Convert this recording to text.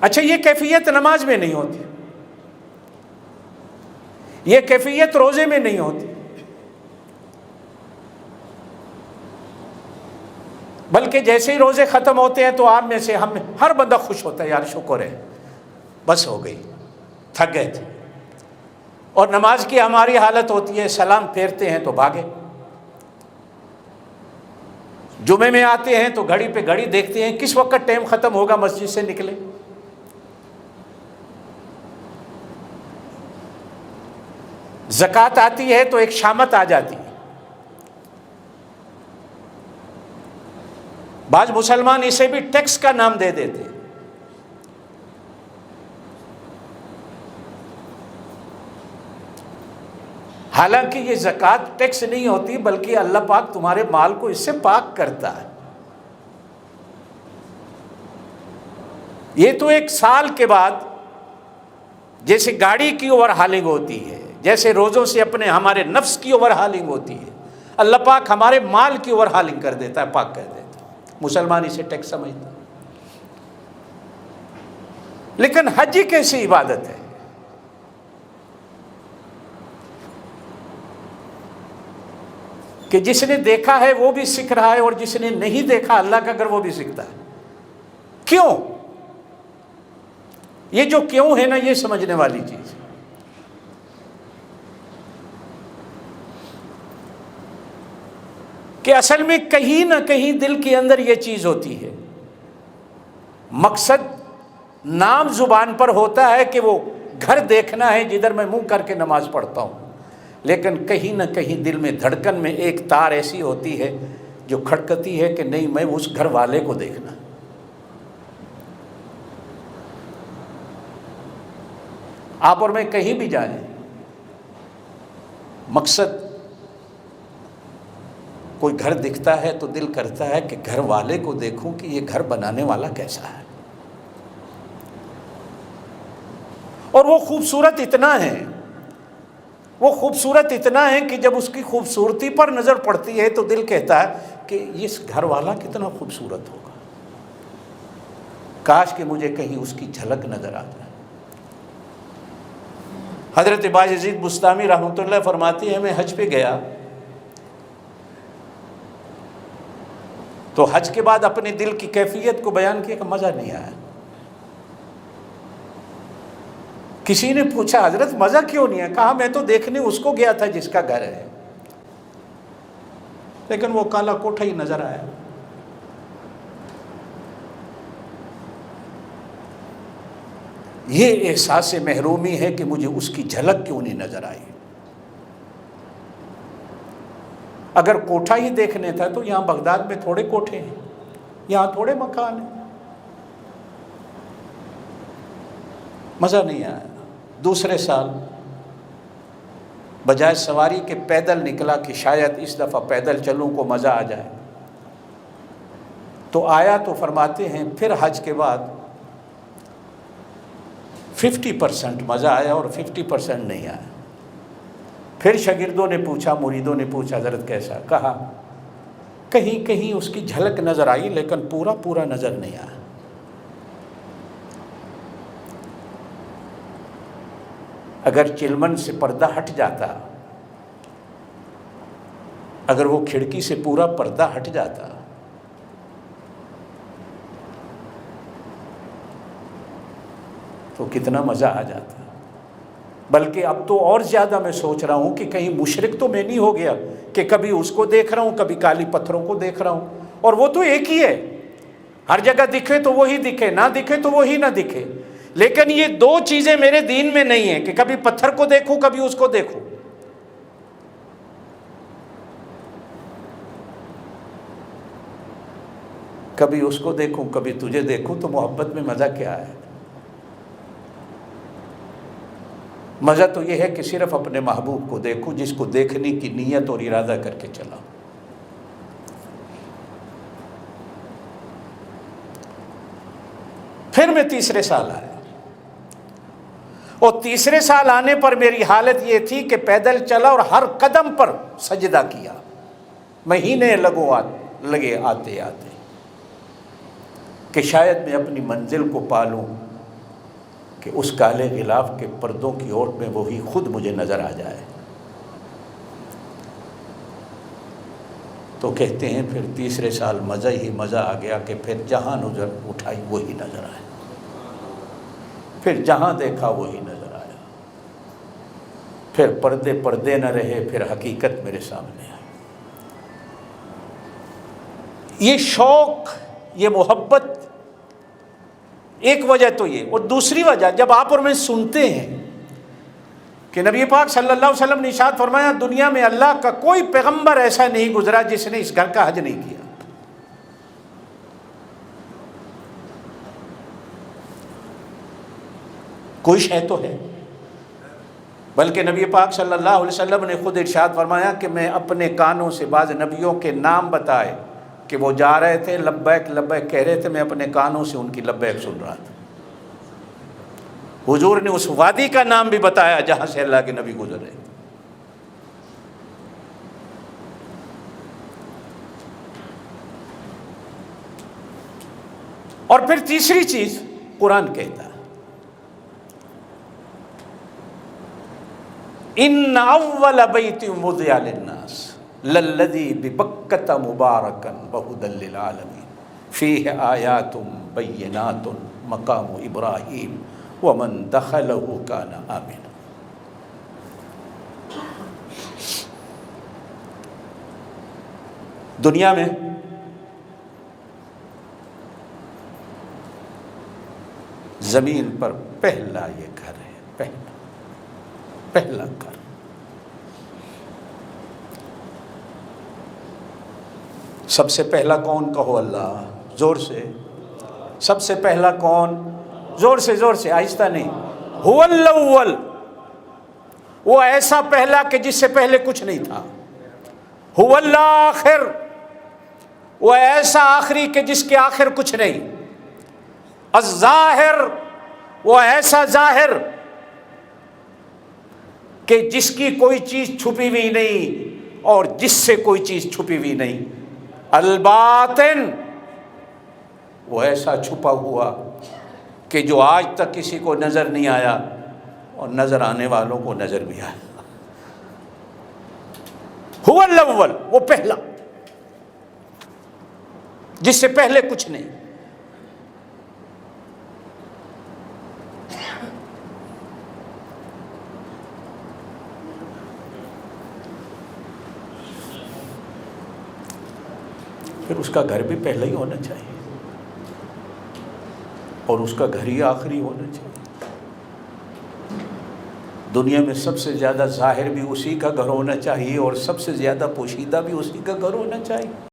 اچھا، یہ کیفیت نماز میں نہیں ہوتی، یہ کیفیت روزے میں نہیں ہوتی، بلکہ جیسے ہی روزے ختم ہوتے ہیں تو آپ میں سے ہر بندہ خوش ہوتا ہے، یار شکر ہے بس ہو گئی، تھک گئے تھے۔ اور نماز کی ہماری حالت ہوتی ہے سلام پھیرتے ہیں تو بھاگے، جمعے میں آتے ہیں تو گھڑی پہ گھڑی دیکھتے ہیں کس وقت ٹائم ختم ہوگا، مسجد سے نکلے۔ زکوٰۃ آتی ہے تو ایک شامت آ جاتی ہے، بعض مسلمان اسے بھی ٹیکس کا نام دے دیتے ہیں۔ حالانکہ یہ زکوٰۃ ٹیکس نہیں ہوتی، بلکہ اللہ پاک تمہارے مال کو اس سے پاک کرتا ہے۔ یہ تو ایک سال کے بعد جیسے گاڑی کی اوور ہالنگ ہوتی ہے، جیسے روزوں سے ہمارے نفس کی اوور ہالنگ ہوتی ہے، اللہ پاک ہمارے مال کی اوور ہالنگ کر دیتا ہے، پاک کر دیتا ہے۔ مسلمان اسے ٹیکس سمجھتا ہے۔ لیکن حج کیسی عبادت ہے؟ کہ جس نے دیکھا ہے وہ بھی سیکھ رہا ہے، اور جس نے نہیں دیکھا اللہ کا گھر وہ بھی سیکھتا ہے۔ کیوں؟ یہ جو کیوں ہے نا، یہ سمجھنے والی چیز ہے۔ کہ اصل میں کہیں نہ کہیں دل کے اندر یہ چیز ہوتی ہے، مقصد نام زبان پر ہوتا ہے کہ وہ گھر دیکھنا ہے جدھر میں منہ کر کے نماز پڑھتا ہوں، لیکن کہیں نہ کہیں دل میں دھڑکن میں ایک تار ایسی ہوتی ہے جو کھڑکتی ہے کہ نہیں، میں اس گھر والے کو دیکھنا۔ آپ اور میں کہیں بھی جائیں، مقصد کوئی گھر دکھتا ہے تو دل کرتا ہے کہ گھر والے کو دیکھوں کہ یہ گھر بنانے والا کیسا ہے۔ اور وہ خوبصورت اتنا ہے، وہ خوبصورت اتنا ہے کہ جب اس کی خوبصورتی پر نظر پڑتی ہے تو دل کہتا ہے کہ اس گھر والا کتنا خوبصورت ہوگا، کاش کہ مجھے کہیں اس کی جھلک نظر آ جائے۔ حضرت باجزید بستامی رحمۃ اللہ فرماتے ہیں، میں حج پہ گیا تو حج کے بعد اپنے دل کی کیفیت کو بیان کیا کہ مزہ نہیں آیا۔ کسی نے پوچھا حضرت مزہ کیوں نہیں ہے؟ کہا میں تو دیکھنے اس کو گیا تھا جس کا گھر ہے، لیکن وہ کالا کوٹھا ہی نظر آیا۔ یہ احساس محرومی ہے کہ مجھے اس کی جھلک کیوں نہیں نظر آئی۔ اگر کوٹھا ہی دیکھنے تھا تو یہاں بغداد میں تھوڑے کوٹھے ہیں، یہاں تھوڑے مکان ہیں۔ مزہ نہیں آیا۔ دوسرے سال بجائے سواری کے پیدل نکلا کہ شاید اس دفعہ پیدل چلوں کو مزہ آ جائے، تو آیا تو فرماتے ہیں پھر حج کے بعد 50% مزہ آیا اور 50% نہیں آیا۔ پھر شاگردوں نے پوچھا، مریدوں نے پوچھا حضرت کیسا؟ کہا کہیں کہیں اس کی جھلک نظر آئی لیکن پورا نظر نہیں آیا۔ اگر چلمن سے پردہ ہٹ جاتا، اگر وہ کھڑکی سے پورا پردہ ہٹ جاتا تو کتنا مزہ آ جاتا۔ بلکہ اب تو اور زیادہ میں سوچ رہا ہوں کہ کہیں مشرک تو میں نہیں ہو گیا کہ کبھی اس کو دیکھ رہا ہوں، کبھی کالی پتھروں کو دیکھ رہا ہوں، اور وہ تو ایک ہی ہے، ہر جگہ دکھے تو وہی دکھے، نہ دکھے تو وہی نہ دکھے۔ لیکن یہ دو چیزیں میرے دین میں نہیں ہیں کہ کبھی پتھر کو دیکھوں کبھی اس کو دیکھوں۔ کبھی اس کو دیکھوں کبھی تجھے دیکھوں، تو محبت میں مزہ کیا ہے؟ مزہ تو یہ ہے کہ صرف اپنے محبوب کو دیکھوں جس کو دیکھنے کی نیت اور ارادہ کر کے چلا۔ پھر میں تیسرے سال آیا، اور تیسرے سال آنے پر میری حالت یہ تھی کہ پیدل چلا اور ہر قدم پر سجدہ کیا، مہینے لگے آتے آتے کہ شاید میں اپنی منزل کو پالوں، کہ اس کالے غلاف کے پردوں کی اور میں وہی خود مجھے نظر آ جائے۔ تو کہتے ہیں پھر تیسرے سال مزہ ہی مزہ آ گیا کہ پھر جہاں نظر اٹھائی وہی نظر آیا، پھر جہاں دیکھا وہی نظر آیا، پھر پردے نہ رہے، پھر حقیقت میرے سامنے آئی۔ یہ شوق، یہ محبت، ایک وجہ تو یہ، اور دوسری وجہ جب آپ اور میں سنتے ہیں کہ نبی پاک صلی اللہ علیہ وسلم نے ارشاد فرمایا دنیا میں اللہ کا کوئی پیغمبر ایسا نہیں گزرا جس نے اس گھر کا حج نہیں کیا۔ کوئی شے تو ہے، بلکہ نبی پاک صلی اللہ علیہ وسلم نے خود ارشاد فرمایا کہ میں اپنے کانوں سے بعض نبیوں کے نام بتائے کہ وہ جا رہے تھے لبیک لبیک کہہ رہے تھے، میں اپنے کانوں سے ان کی لبیک سن رہا تھا۔ حضور نے اس وادی کا نام بھی بتایا جہاں سے اللہ کے نبی گزرے۔ اور پھر تیسری چیز قرآن کہتا ہے ان اول بیت وضع للناس للذی ببکۃ مبارکا وہدی للعالمین فیہ آیات بینات مقام ابراہیم ومن دخلہ کان آمنا۔ دنیا میں زمین پر پہلا یہ گھر ہے، پہلا گھر۔ سب سے پہلا کون؟ کہو اللہ، زور سے۔ سب سے پہلا کون؟ زور سے، آہستہ نہیں۔ هو الاول، وہ ایسا پہلا کہ جس سے پہلے کچھ نہیں تھا۔ هو الاخر، وہ ایسا آخری کہ جس کے آخر کچھ نہیں۔ الظاہر، وہ ایسا ظاہر کہ جس کی کوئی چیز چھپی ہوئی نہیں اور جس سے کوئی چیز چھپی ہوئی نہیں۔ الباطن، وہ ایسا چھپا ہوا کہ جو آج تک کسی کو نظر نہیں آیا اور نظر آنے والوں کو نظر بھی آیا۔ هو الاول، وہ پہلا جس سے پہلے کچھ نہیں۔ پھر اس کا گھر بھی پہلا ہی ہونا چاہیے اور اس کا گھر ہی آخری ہونا چاہیے۔ دنیا میں سب سے زیادہ ظاہر بھی اسی کا گھر ہونا چاہیے اور سب سے زیادہ پوشیدہ بھی اسی کا گھر ہونا چاہیے۔